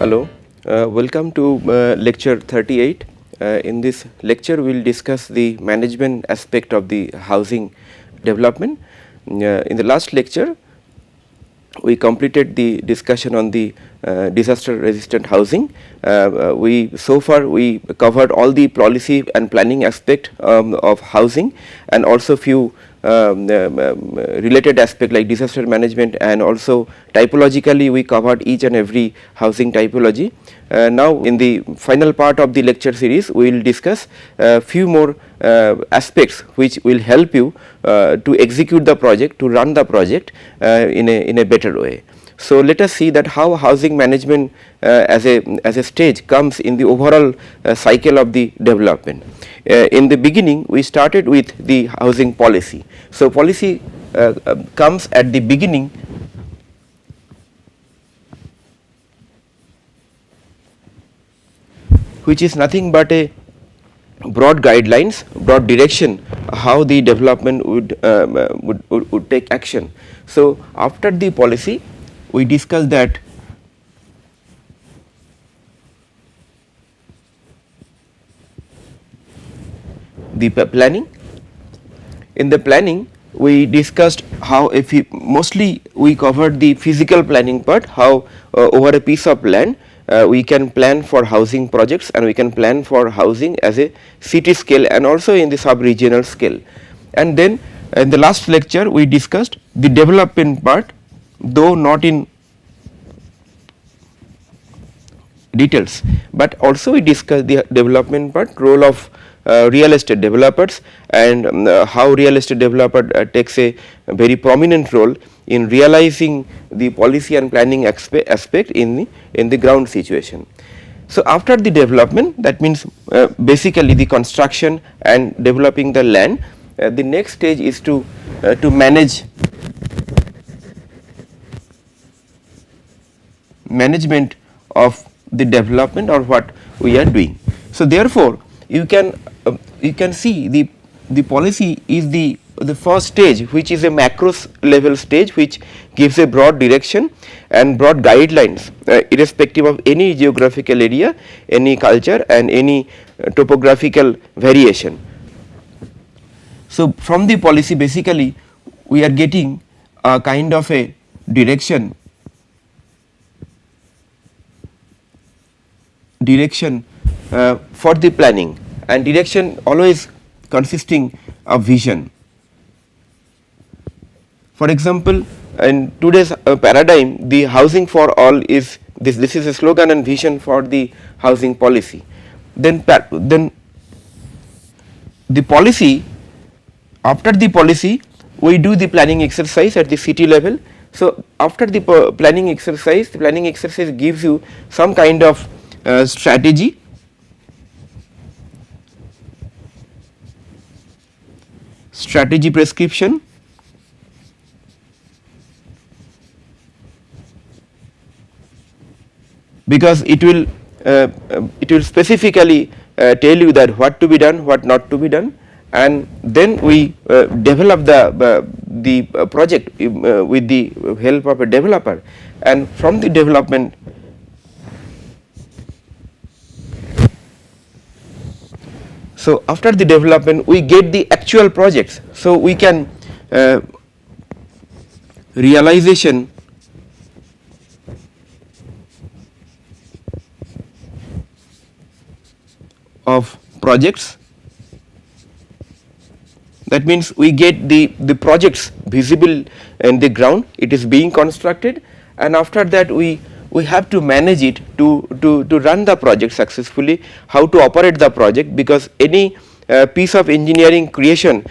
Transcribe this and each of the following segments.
Hello, welcome to lecture 38. In this lecture, we will discuss the management aspect of the housing development. In the last lecture, we completed the discussion on the disaster resistant housing. So far we covered all the policy and planning aspect of housing, and also few related aspect like disaster management, and also typologically we covered each and every housing typology. Now in the final part of the lecture series, we will discuss few more aspects which will help you to execute the project, to run the project in a better way. So let us see that how housing management as a stage comes in the overall cycle of the development. In the beginning, we started with the housing policy. So policy comes at the beginning, which is nothing but a broad guidelines, broad direction how the development would take action. So after the policy, we discussed that the planning. In the planning, we discussed how mostly we covered the physical planning part, how over a piece of land we can plan for housing projects, and we can plan for housing as a city scale and also in the sub-regional scale. And then in the last lecture we discussed the development part, though not in details, but also we discussed the development part, role of real estate developers, and how real estate developer takes a very prominent role in realizing the policy and planning aspect in the ground situation. So after the development, that means basically the construction and developing the land, the next stage is to management of the development or what we are doing. So therefore, you can see the policy is the first stage, which is a macro level stage, which gives a broad direction and broad guidelines irrespective of any geographical area, any culture, and any topographical variation. So from the policy, basically we are getting a kind of a direction for the planning, and direction always consisting of vision. For example, in today's paradigm, the housing for all is this is a slogan and vision for the housing policy. Then the policy, after the policy we do the planning exercise at the city level. So after the planning exercise, the planning exercise gives you some kind of strategy, prescription, because it will specifically tell you that what to be done, what not to be done, and then we develop the project with the help of a developer, and from the development so after the development we get the actual projects. So we can realization of projects, that means we get the projects visible in the ground, it is being constructed, and after that we have to manage it to run the project successfully, how to operate the project, because any piece of engineering creation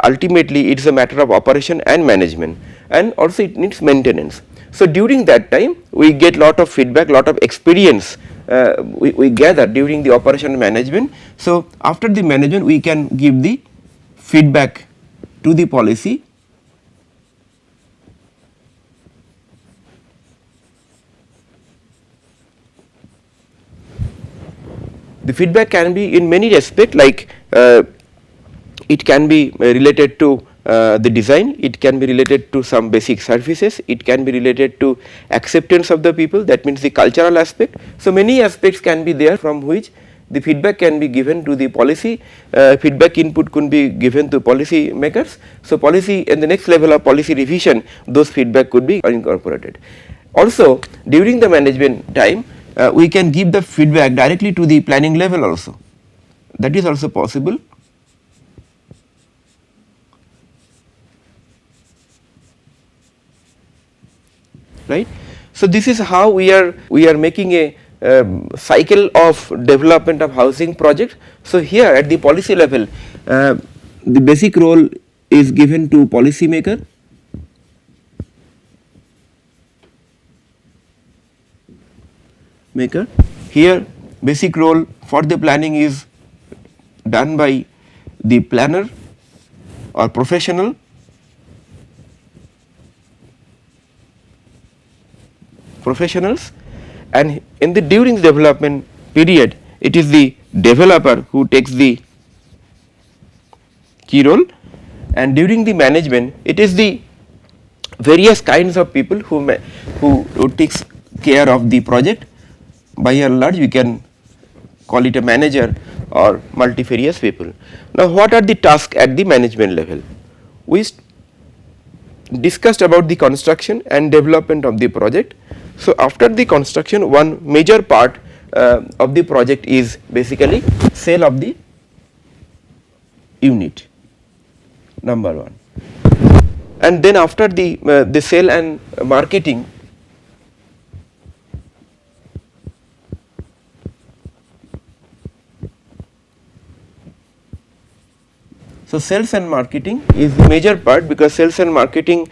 ultimately it is a matter of operation and management, and also it needs maintenance. So during that time we get lot of feedback, lot of experience we gather during the operation management. So after the management we can give the feedback to the policy. The feedback can be in many respects, like it can be related to the design, it can be related to some basic services, it can be related to acceptance of the people, that means the cultural aspect. So, many aspects can be there from which the feedback can be given to the policy, feedback input could be given to policy makers. So, policy in the next level of policy revision, those feedback could be incorporated. Also, during the management time, we can give the feedback directly to the planning level also, that is also possible. Right. So, this is how we are making a cycle of development of housing project. So, here at the policy level, the basic role is given to policy maker, here basic role for the planning is done by the planner or professional, professionals, and in the during the development period, it is the developer who takes the key role, and during the management it is the various kinds of people who takes care of the project. By and large, we can call it a manager or multifarious people. Now, what are the tasks at the management level? We discussed about the construction and development of the project. So, after the construction, one major part of the project is basically sale of the unit, number one, and then after the sale and marketing, so sales and marketing is the major part, because sales and marketing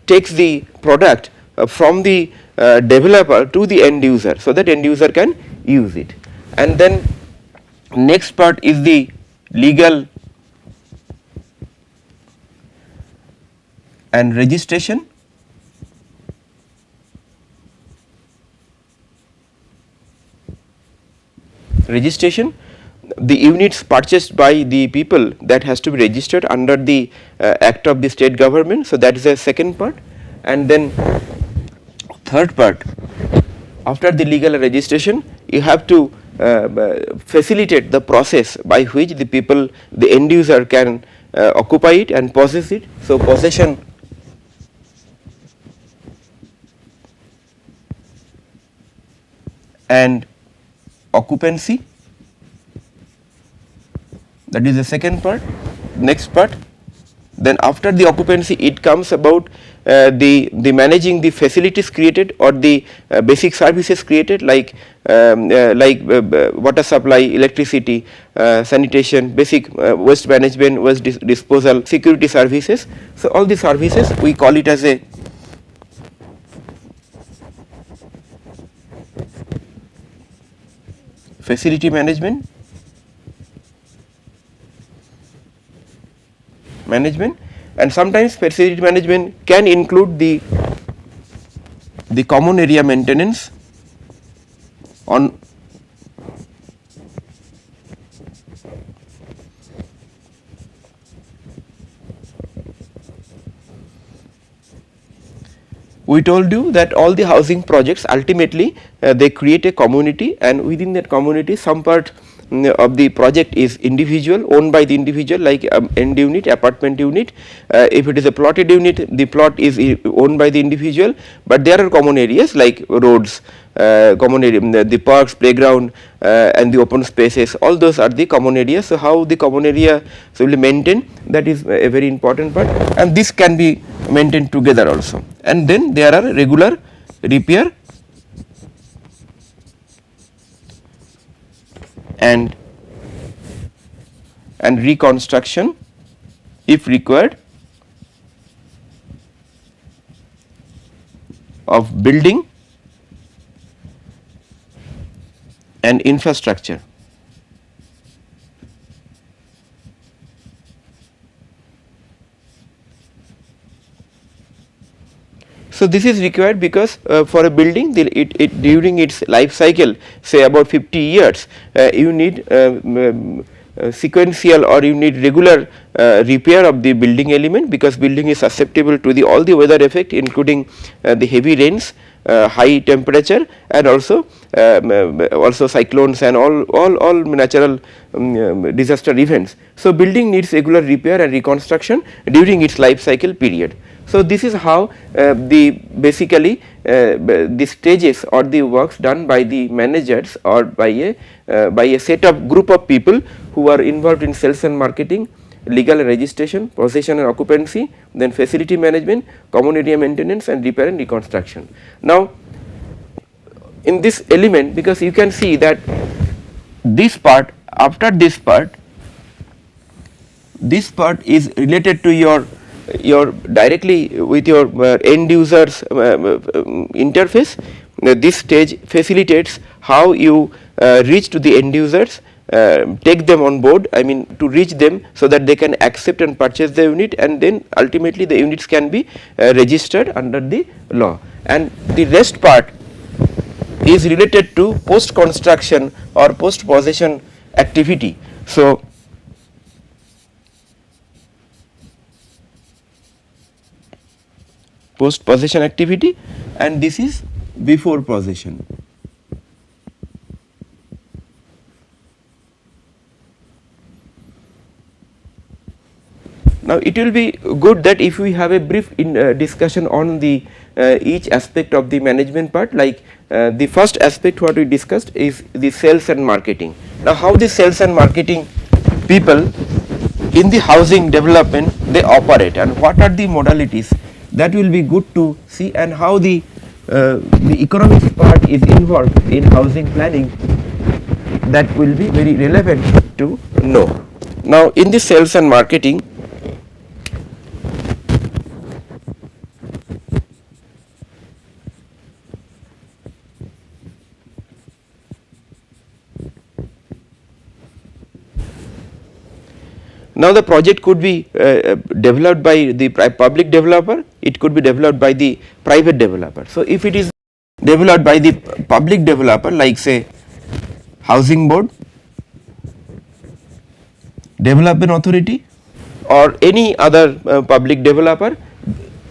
takes the product from the developer to the end user, so that end user can use it. And then next part is the legal and registration. Registration, the units purchased by the people, that has to be registered under the act of the state government. So, that is the second part. And then third part, after the legal registration, you have to facilitate the process by which the people, the end user can occupy it and possess it. So, possession and occupancy, that is the second part. Next part, then after the occupancy, it comes about the managing the facilities created or the basic services created, like water supply, electricity, sanitation, basic waste management, waste disposal, security services. So, all the services we call it as a facility management, and sometimes facility management can include the common area maintenance on we told you that all the housing projects ultimately they create a community, and within that community some part of the project is individual, owned by the individual, like end unit, apartment unit. If it is a plotted unit, the plot is owned by the individual, but there are common areas like roads, common area, the parks, playground, and the open spaces, all those are the common areas. So, how the common area will be maintained, that is a very important part, and this can be maintained together also. And then there are regular repair and reconstruction if required of building and infrastructure. So, this is required because for a building, during its life cycle, say about 50 years, you need sequential or you need regular repair of the building element, because building is susceptible to the all the weather effect, including the heavy rains, high temperature, and also cyclones and all natural disaster events. So building needs regular repair and reconstruction during its life cycle period. So this is how the stages or the works done by the managers or by a set of group of people who are involved in sales and marketing, legal and registration, possession and occupancy, then facility management, common area maintenance, and repair and reconstruction. Now in this element, because you can see that this part, after this part is related to your directly with your end users interface. This stage facilitates how you reach to the end users, take them on board, I mean to reach them so that they can accept and purchase the unit, and then ultimately the units can be registered under the law. And the rest part is related to post construction or post possession activity. So post possession activity, and this is before possession. Now it will be good that if we have a brief discussion on the each aspect of the management part. Like the first aspect what we discussed is the sales and marketing. Now how the sales and marketing people in the housing development they operate, and what are the modalities, that will be good to see, and how the economics part is involved in housing planning, that will be very relevant to know. Now in the sales and marketing, now the project could be developed by the public developer, it could be developed by the private developer. So if it is developed by the public developer, like say housing board, development authority, or any other public developer,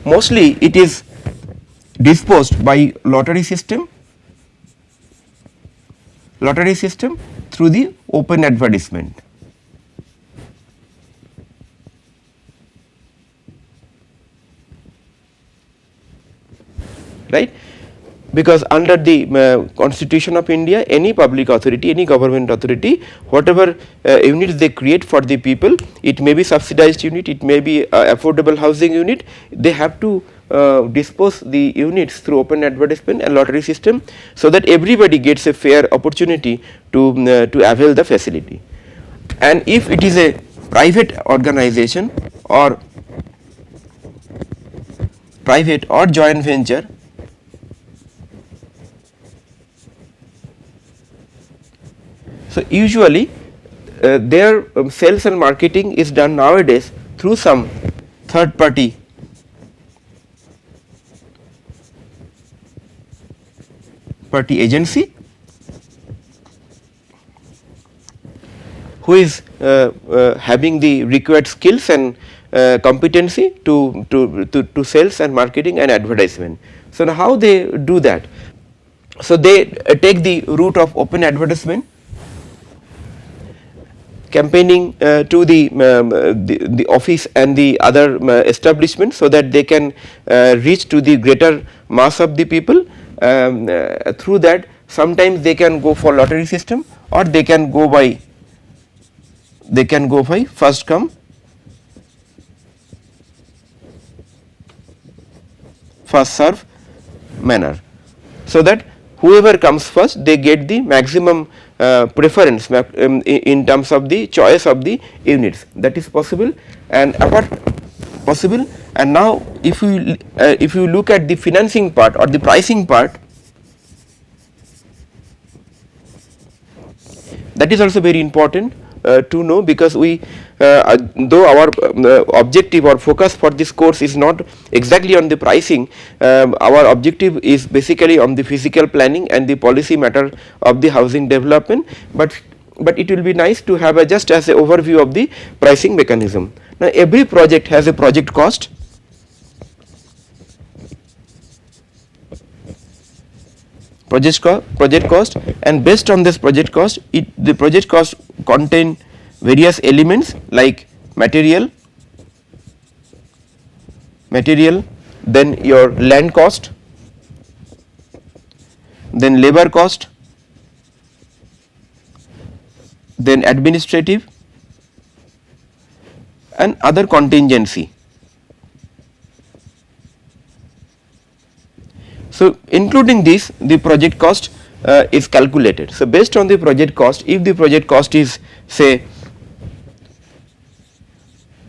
mostly it is disposed by lottery system through the open advertisement. Right, because under the Constitution of India, any public authority, any government authority, whatever units they create for the people, it may be subsidized unit, it may be affordable housing unit, they have to dispose the units through open advertisement and lottery system, so that everybody gets a fair opportunity to avail the facility. And if it is a private organization or joint venture, so usually their sales and marketing is done nowadays through some third party agency who is having the required skills and competency to sales and marketing and advertisement. So now how they do that? So they take the route of open advertisement, campaigning to the office and the other establishment, so that they can reach to the greater mass of the people. Through that, sometimes they can go for lottery system, or they can go by first come first serve manner, so that whoever comes first, they get the maximum preference in terms of the choice of the units. That is possible. And and now if you look at the financing part or the pricing part, that is also very important to know, because we though our objective or focus for this course is not exactly on the pricing, our objective is basically on the physical planning and the policy matter of the housing development, but but it will be nice to have a just as a overview of the pricing mechanism. Now every project has a project cost. Project cost, and based on this project cost, the project cost contain various elements like material, then your land cost, then labor cost, then administrative and other contingency. So including this, the project cost is calculated. So based on the project cost, if the project cost is say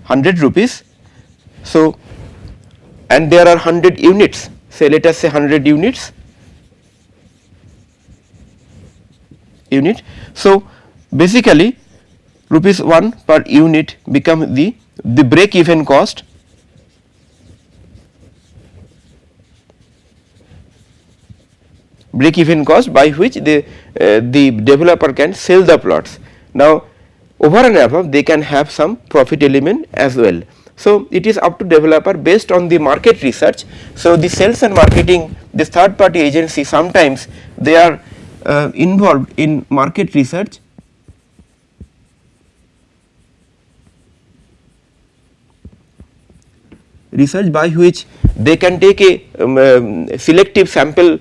100 rupees, so and there are 100 units, say let us say 100 units, so basically rupees 1 per unit become the break even cost, by which the developer can sell the plots. Now over and above they can have some profit element as well. So it is up to developer based on the market research. So the sales and marketing, this third party agency, sometimes they are involved in market research by which they can take a selective sample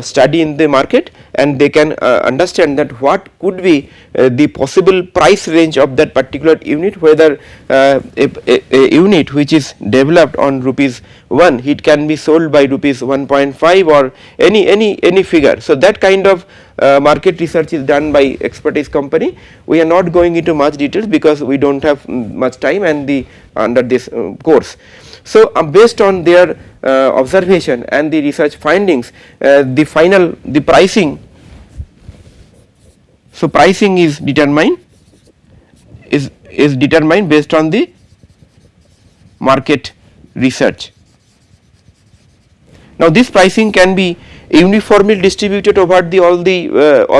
study in the market, and they can understand that what could be the possible price range of that particular unit, whether a unit which is developed on rupees 1, it can be sold by rupees 1.5 or any figure. So that kind of market research is done by expertise company. We are not going into much details because we do not have much time and the under this course. So based on their observation and the research findings, the pricing. So pricing is determined based on the market research. Now this pricing can be uniformly distributed over all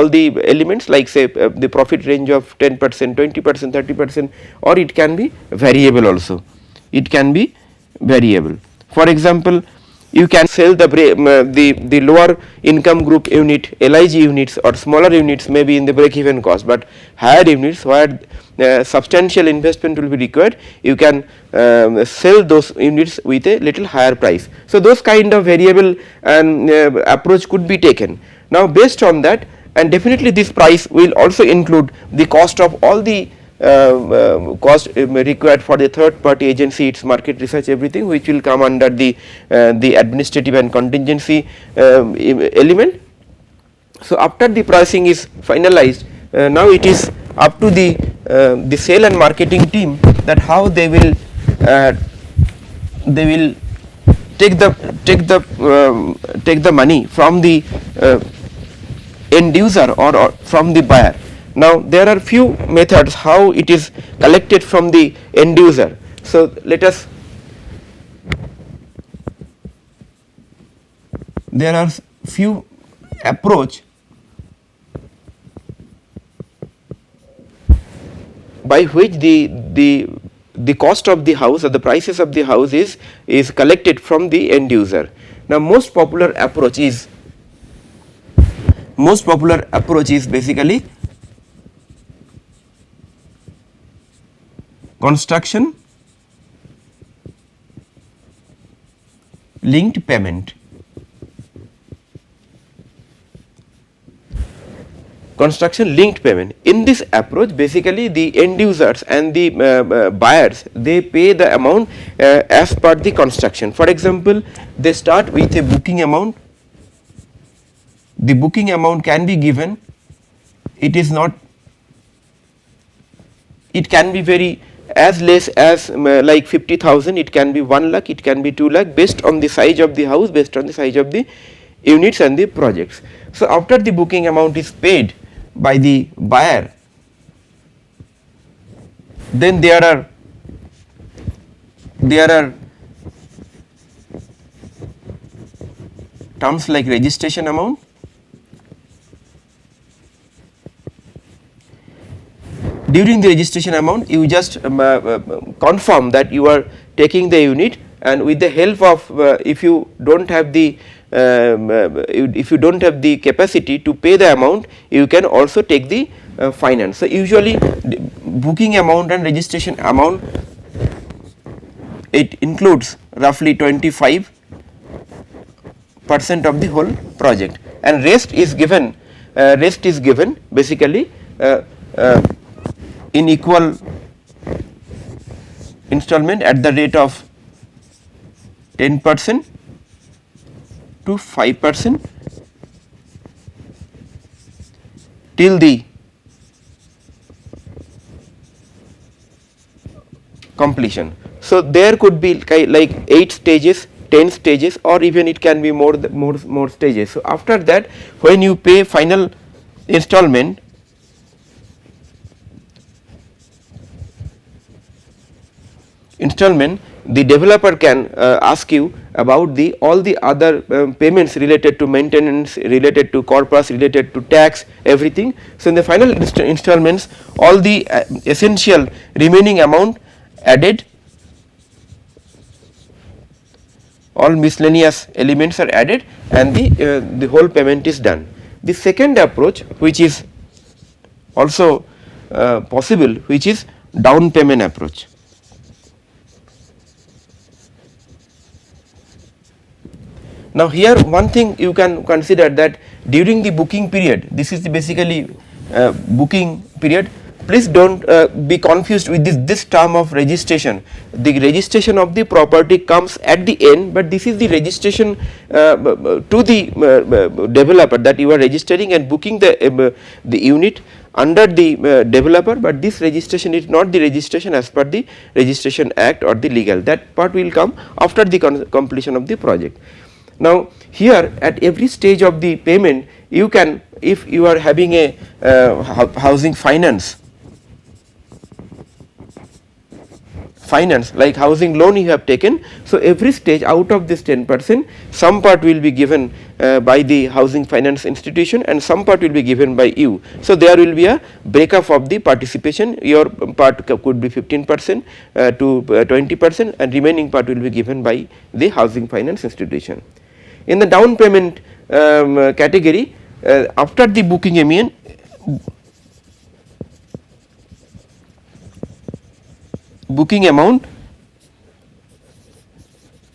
the elements, like say the profit range of 10%, 20%, 30%, or it can be variable also. It can be variable. For example, you can sell the lower income group unit, LIG units or smaller units may be in the break even cost, but higher units where substantial investment will be required, you can sell those units with a little higher price. So those kind of variable approach could be taken. Now based on that, and definitely this price will also include the cost of all the cost required for the third party agency, its market research, everything, which will come under the administrative and contingency element. So after the pricing is finalized, now it is up to the sale and marketing team that how they will take the money from the end user or from the buyer. Now there are few methods how it is collected from the end user. So let us, there are few approach by which the cost of the house or the prices of the house is collected from the end user. Now most popular approach is basically construction linked payment. In this approach, basically the end users and the buyers, they pay the amount as per the construction. For example, they start with a booking amount. The booking amount can be given, it can be very as less as like 50,000, it can be 1 lakh, it can be 2 lakh, based on the size of the house, based on the size of the units and the projects. So after the booking amount is paid by the buyer, then there are terms like registration amount, during the registration amount you just confirm that you are taking the unit, and with the help of if you do not have the if you do not have the capacity to pay the amount, you can also take the finance. So, usually the booking amount and registration amount, it includes roughly 25% of the whole project, and rest is given basically in equal installment at the rate of 10% to 5% till the completion. So, there could be like 8 stages, 10 stages, or even it can be more stages. So, after that when you pay final installment, the developer can ask you about all the other payments related to maintenance, related to corpus, related to tax, everything. So, in the final installments, all the essential remaining amount added, all miscellaneous elements are added, and the whole payment is done. The second approach, which is also possible, which is down payment approach. Now, here one thing you can consider, that during the booking period, this is basically booking period. Please do not be confused with this term of registration. The registration of the property comes at the end, but this is the registration to the developer, that you are registering and booking the unit under the developer, but this registration is not the registration as per the Registration Act or the legal. That part will come after the completion of the project. Now, here at every stage of the payment, you can, if you are having a housing finance like housing loan you have taken, so every stage out of this 10%, some part will be given by the housing finance institution and some part will be given by you. So, there will be a breakup of the participation. Your part could be 15% to 20%, and remaining part will be given by the housing finance institution. In the down payment category, after the booking amount,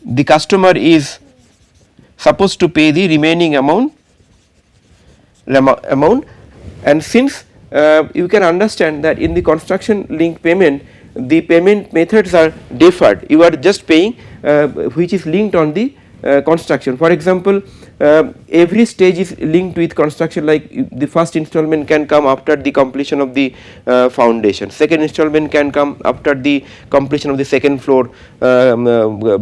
the customer is supposed to pay the remaining amount, and since you can understand that in the construction link payment, the payment methods are deferred. You are just paying which is linked on the construction. For example, every stage is linked with construction, like the first installment can come after the completion of the foundation, second installment can come after the completion of the second floor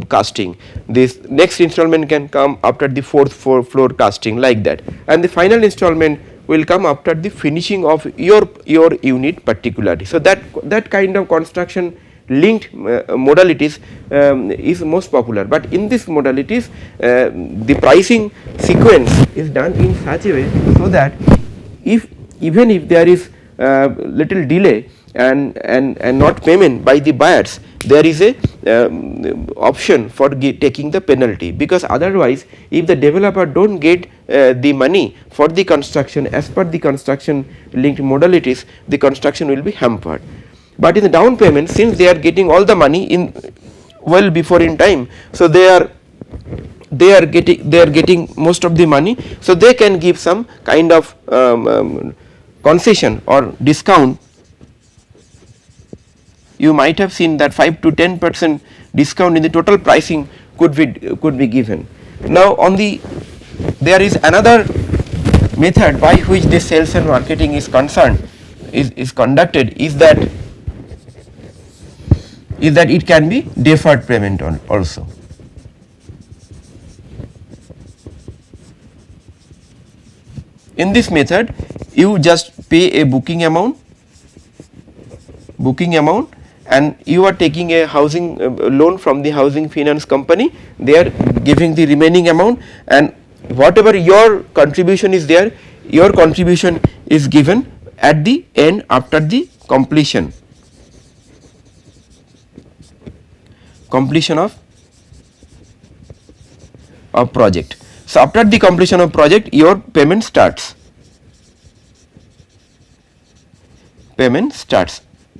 casting, this next installment can come after the fourth floor casting, like that, and the final installment will come after the finishing of your unit particularly. So, that kind of construction linked modalities is most popular, but in these modalities the pricing sequence is done in such a way so that even if there is little delay and not payment by the buyers, there is a option for taking the penalty, because otherwise if the developer do not get the money for the construction as per the construction linked modalities, the construction will be hampered. But in the down payment, since they are getting all the money in well before in time, so they are getting most of the money, so they can give some kind of concession or discount. You might have seen that 5 to 10% discount in the total pricing could be given. Now, there is another method by which the sales and marketing is concerned, is conducted, is that it can be deferred payment also. In this method, you just pay a booking amount, and you are taking a housing loan from the housing finance company. They are giving the remaining amount, and whatever your contribution is there, your contribution is given at the end after the completion of project. So after the completion of project, your payment starts.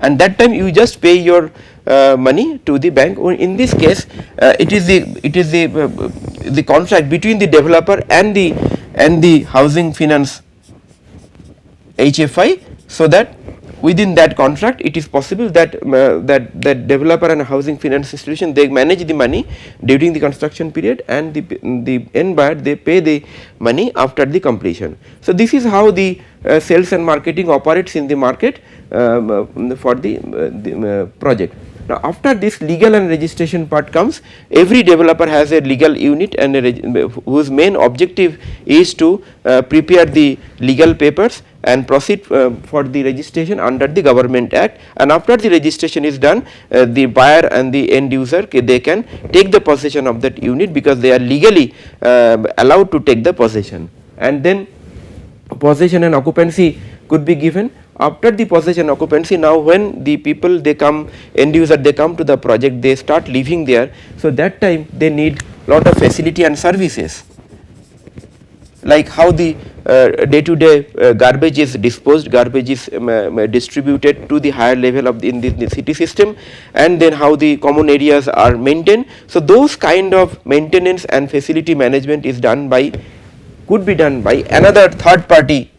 And that time you just pay your money to the bank. Or in this case, it is the contract between the developer and the housing finance HFI, so that within that contract it is possible that that developer and housing finance institution, they manage the money during the construction period, and the end buyer, they pay the money after the completion. So this is how the sales and marketing operates in the market for the project. Now after this legal and registration part comes, every developer has a legal unit and whose main objective is to prepare the legal papers and proceed for the registration under the Government Act. And after the registration is done, the buyer and the end user, they can take the possession of that unit, because they are legally allowed to take the possession. And then possession and occupancy could be given. After the possession occupancy, now when the people, they come, end user, they come to the project, they start living there. So that time they need lot of facility and services, like how the day to day garbage is disposed, garbage is distributed to the higher level of in the city system, and then how the common areas are maintained. So those kind of maintenance and facility management is done by, could be done by another third party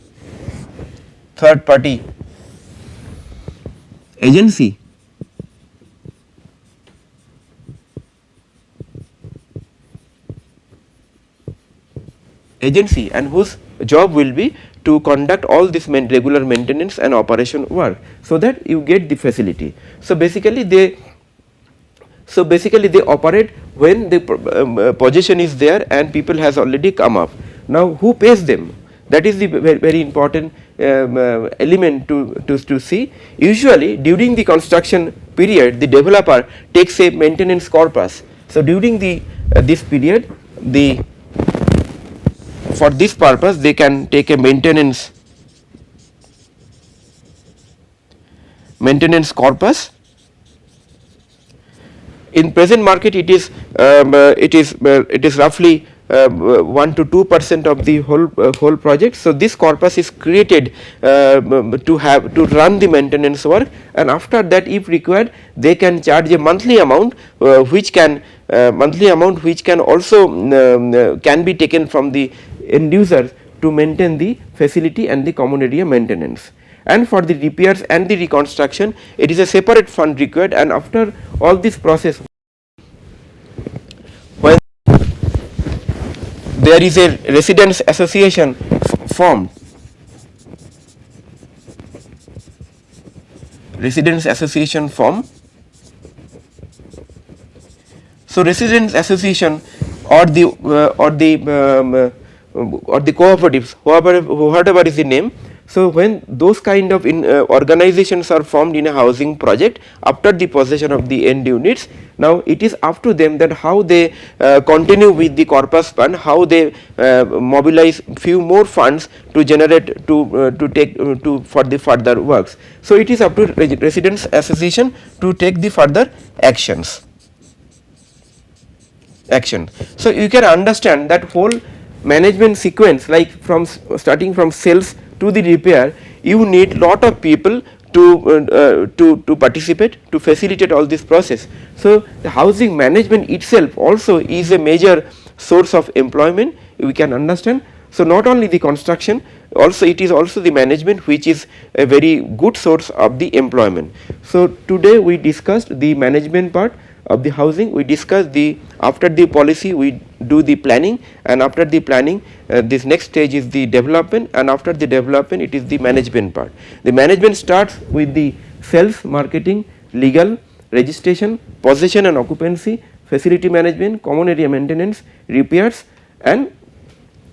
agency. And whose job will be to conduct all this regular maintenance and operation work, so that you get the facility. So basically they operate when the possession is there and people has already come up. Now who pays them? That is the very important element to see. Usually during the construction period, the developer takes a maintenance corpus. So during this period, for this purpose they can take a maintenance corpus. In present market, it is roughly 1 to 2% of the whole project. So this corpus is created to run the maintenance work, and after that, if required, they can charge a monthly amount, which can also can be taken from the end users to maintain the facility and the common area maintenance. And for the repairs and the reconstruction, it is a separate fund required. And after all this process, when there is a residents association formed, so residents association or the cooperatives, whatever is the name. So when those kind of organizations are formed in a housing project after the possession of the end units, now it is up to them that how they continue with the corpus fund, how they mobilize few more funds to generate for the further works. So it is up to residents association to take the further action. So you can understand that whole management sequence, like starting from sales to the repair, you need lot of people to participate, to facilitate all this process. So the housing management itself also is a major source of employment, we can understand. So not only the construction, also it is also the management, which is a very good source of the employment. So today we discussed the management part of the housing. We discussed after the policy we do the planning, and after the planning this next stage is the development, and after the development it is the management part. The management starts with the sales, marketing, legal, registration, possession and occupancy, facility management, common area maintenance, repairs and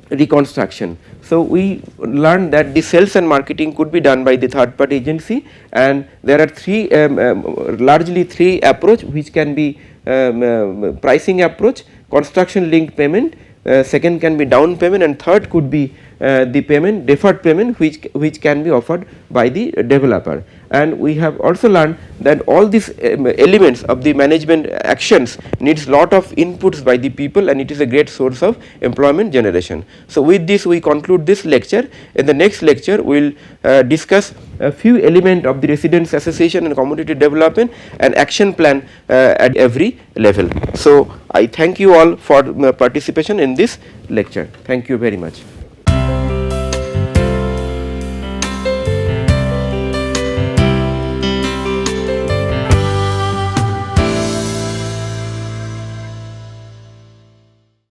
reconstruction. So we learned that the sales and marketing could be done by the third party agency, and there are largely three approach, which can be pricing approach, construction linked payment, second can be down payment, and third could be the payment, deferred payment, which can be offered by the developer. And we have also learned that all these elements of the management actions needs lot of inputs by the people, and it is a great source of employment generation. So with this we conclude this lecture. In the next lecture we will discuss a few elements of the residents association and community development and action plan at every level. So I thank you all for participation in this lecture. Thank you very much.